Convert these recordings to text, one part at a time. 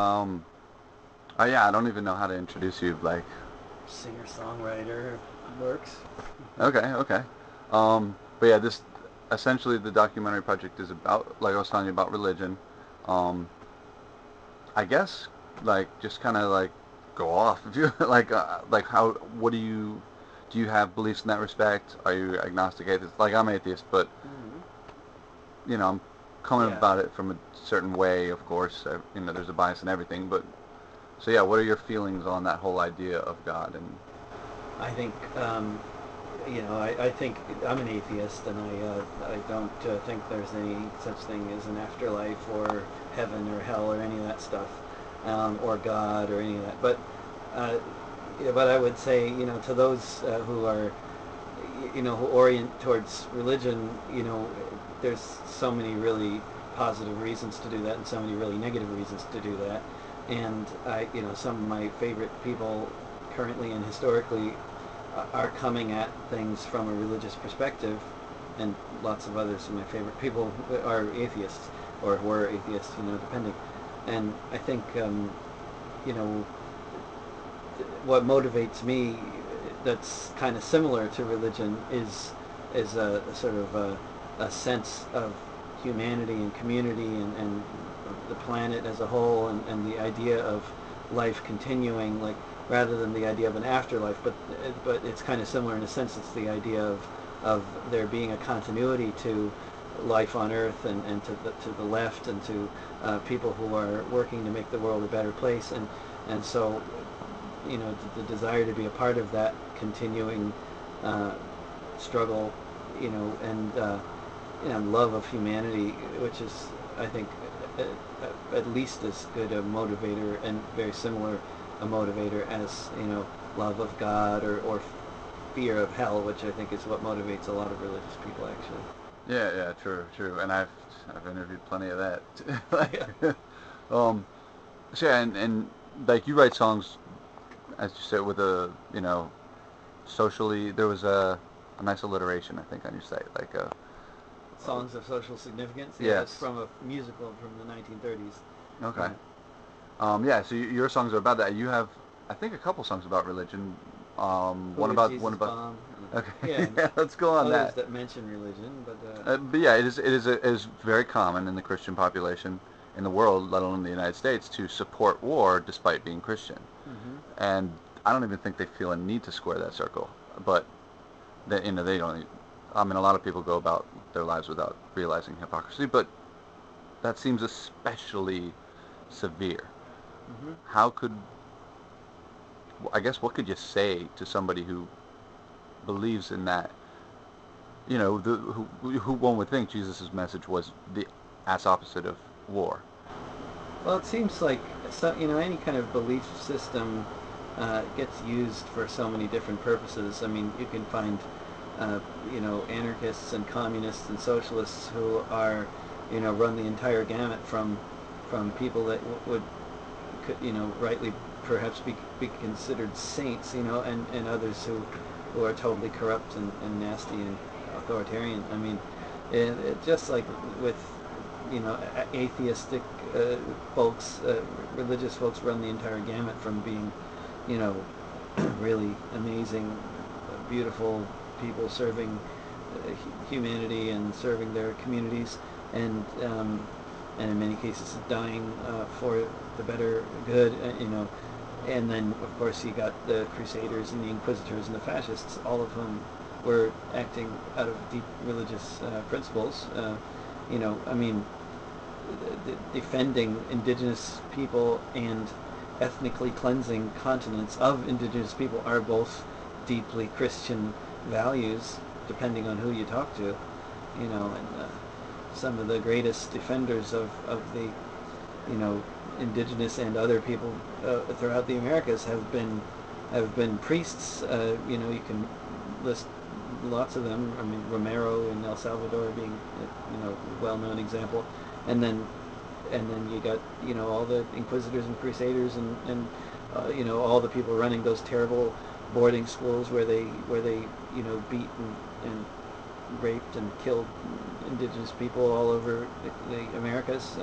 Um, oh yeah, I don't even know how to introduce you. Like, Singer-songwriter works. okay, okay. But yeah, this essentially the documentary project is about, like I was telling you, about religion. Um, I guess like just kind of like go off. If you like how what do you have beliefs in that respect? Are you agnostic atheist? Like I'm atheist, but Mm-hmm. I'm coming Yeah, about it from a certain way. Of course, there's a bias in everything, but so yeah, what are your feelings on that whole idea of God and I think I think I'm an atheist, and I don't think there's any such thing as an afterlife or heaven or hell or any of that stuff, or God or any of that. Uh, but I would say, to those who are, who orient towards religion, there's so many really positive reasons to do that, and so many really negative reasons to do that. And some of my favorite people, currently and historically, are coming at things from a religious perspective, and lots of others of my favorite people are atheists or were atheists, depending. And I think, you know, what motivates me that's kind of similar to religion is a sort of a sense of humanity and community, and the planet as a whole, and the idea of life continuing, like, rather than the idea of an afterlife, but it's kind of similar in a sense. It's the idea of there being a continuity to life on Earth, and to the left, and to people who are working to make the world a better place, and so, the desire to be a part of that continuing uh, struggle, and love of humanity, which is, I think, at least as good a motivator, and very similar a motivator as, love of God, or fear of hell, which I think is what motivates a lot of religious people, actually. yeah, yeah, true, true. And I've interviewed plenty of that. Yeah. Like, um, so yeah, and like you write songs, as you said, with socially, there was a nice alliteration, I think, on your site, like Songs of social significance. Yeah, it's yes, from a musical from the 1930s. okay, Yeah. yeah. So your songs are about that. You have, I think, a couple songs about religion. Who is One Jesus about. Bomb? Okay, Yeah, and yeah, let's go on others that. that mention religion, but But yeah, it is very common in the Christian population in the world, let alone the United States, to support war despite being Christian. mm-hmm. And I don't even think they feel a need to square that circle. But they don't. I mean, a lot of people go about their lives without realizing hypocrisy, but that seems especially severe. Mm-hmm. How could I guess what could you say to somebody who believes in that? Who one would think Jesus' message was the ass opposite of war. Well, it seems like, so, any kind of belief system gets used for so many different purposes. I mean, you can find, anarchists and communists and socialists who are, run the entire gamut from people that would, could, rightly perhaps be considered saints, and others who are totally corrupt and nasty and authoritarian. I mean, it just like with, atheistic folks, religious folks run the entire gamut from being, you know, really amazing, beautiful people serving humanity and serving their communities, and in many cases dying for the better good, and then, of course, you got the Crusaders and the Inquisitors and the Fascists, all of whom were acting out of deep religious principles. I mean, defending indigenous people and ethnically cleansing continents of indigenous people are both deeply Christian values, depending on who you talk to. And some of the greatest defenders of the, indigenous and other people throughout the Americas have been priests. You can list lots of them. I mean, Romero in El Salvador being a well-known example, and then you got, all the Inquisitors and Crusaders, and all the people running those terrible boarding schools where they beat and raped and killed indigenous people all over the Americas.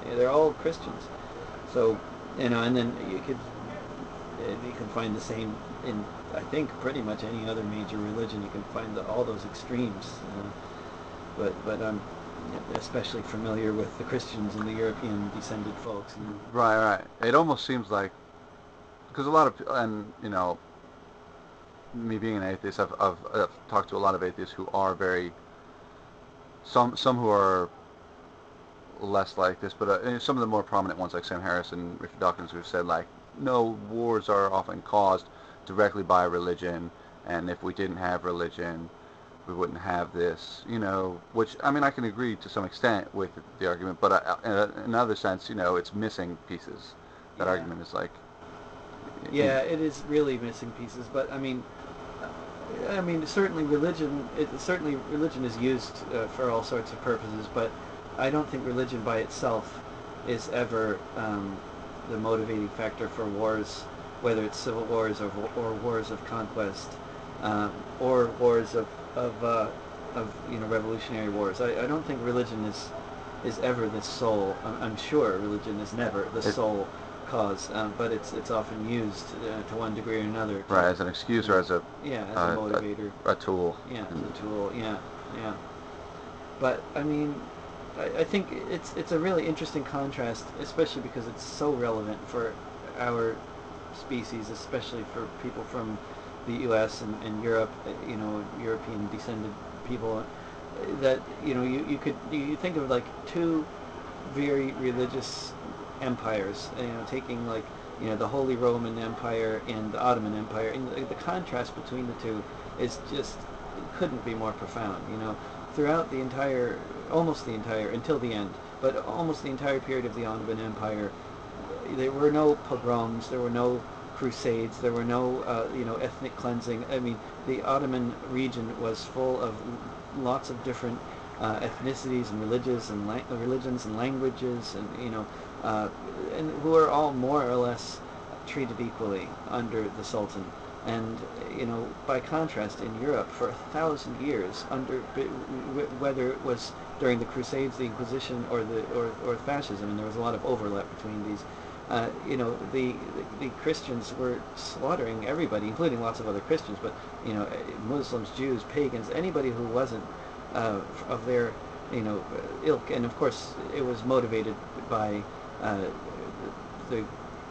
They're all Christians, So, and then you can find the same in, I think, pretty much any other major religion. You can find all those extremes. But I'm especially familiar with the Christians and the European descended folks. And Right, right. It almost seems like because a lot of and me being an atheist, I've talked to a lot of atheists who are very some who are less like this, but some of the more prominent ones like Sam Harris and Richard Dawkins who said like no, wars are often caused directly by religion, and if we didn't have religion, we wouldn't have this, which I mean I can agree to some extent with the argument, but in another sense, it's missing pieces. That yeah, argument is like, you yeah, it is really missing pieces. But I mean, certainly religion. Certainly religion is used for all sorts of purposes, but I don't think religion by itself is ever the motivating factor for wars, whether it's civil wars or wars of conquest, or wars of revolutionary wars. I don't think religion is ever the sole. I'm sure religion is never the it, sole cause, but it's often used to one degree or another right, as an excuse or as a yeah, as a motivator. a tool. Yeah, as a tool. Yeah, yeah. But I mean, I think it's a really interesting contrast, especially because it's so relevant for our species, especially for people from the U.S. and Europe, European descended people. That you think of like two very religious empires, taking like the Holy Roman Empire and the Ottoman Empire, and the contrast between the two is just couldn't be more profound. Throughout almost the entire until the end, but almost the entire period of the Ottoman Empire, there were no pogroms, there were no crusades, there were no ethnic cleansing. I mean, the Ottoman region was full of lots of different ethnicities and religions and languages, and who are all more or less treated equally under the Sultan. And by contrast, in Europe, for 1,000 years, whether it was during the Crusades, the Inquisition, or fascism, and there was a lot of overlap between these. The Christians were slaughtering everybody, including lots of other Christians, but Muslims, Jews, pagans, anybody who wasn't of their ilk, and of course it was motivated by the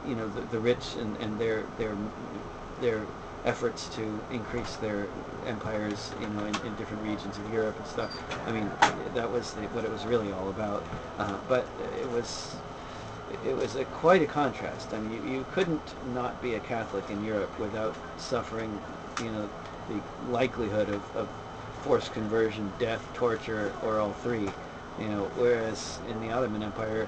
the rich and their efforts to increase their empires, in different regions of Europe and stuff. I mean, that was what it was really all about. But it was quite a contrast. I mean, you couldn't not be a Catholic in Europe without suffering, the likelihood of forced conversion, death, torture, or all three. Whereas in the Ottoman Empire,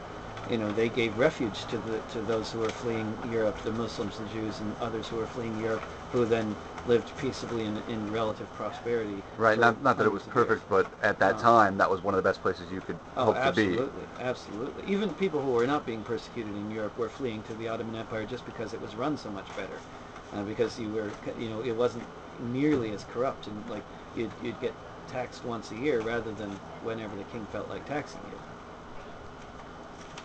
they gave refuge to those who were fleeing Europe, the Muslims, the Jews, and others who were fleeing Europe, who then lived peaceably in relative prosperity. Right. Not that it was perfect, but at that time, that was one of the best places you could hope to be. Absolutely, absolutely. Even people who were not being persecuted in Europe were fleeing to the Ottoman Empire just because it was run so much better, because it wasn't nearly as corrupt, and like you'd get taxed once a year rather than whenever the king felt like taxing you.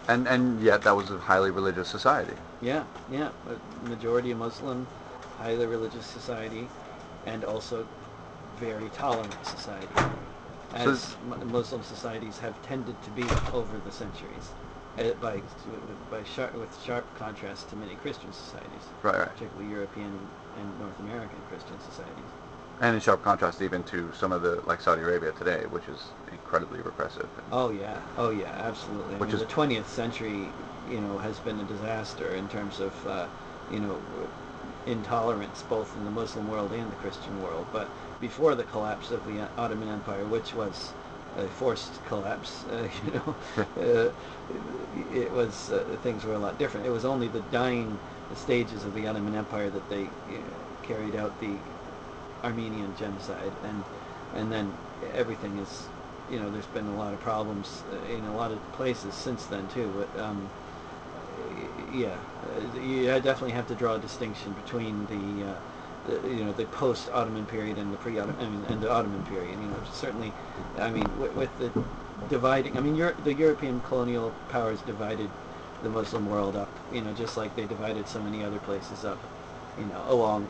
And yet that was a highly religious society. Yeah, yeah. A majority Muslim, highly religious society, and also very tolerant society, as Muslim societies have tended to be over the centuries, with sharp contrast to many Christian societies, Right, right. particularly European and North American Christian societies. And in sharp contrast even to some of the, like Saudi Arabia today, which is incredibly repressive. Oh yeah, absolutely. Which is the 20th century, has been a disaster in terms of, intolerance both in the Muslim world and the Christian world. But before the collapse of the Ottoman Empire, which was a forced collapse, it was things were a lot different. It was only the dying stages of the Ottoman Empire that they carried out the Armenian genocide, and then everything is, there's been a lot of problems in a lot of places since then too. But yeah, you definitely have to draw a distinction between the post-Ottoman period and the pre-Ottoman, and the Ottoman period. Certainly, I mean, with the dividing, I mean, the European colonial powers divided the Muslim world up, just like they divided so many other places up, along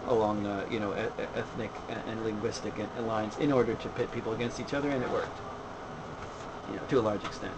ethnic and linguistic lines in order to pit people against each other, and it worked, to a large extent.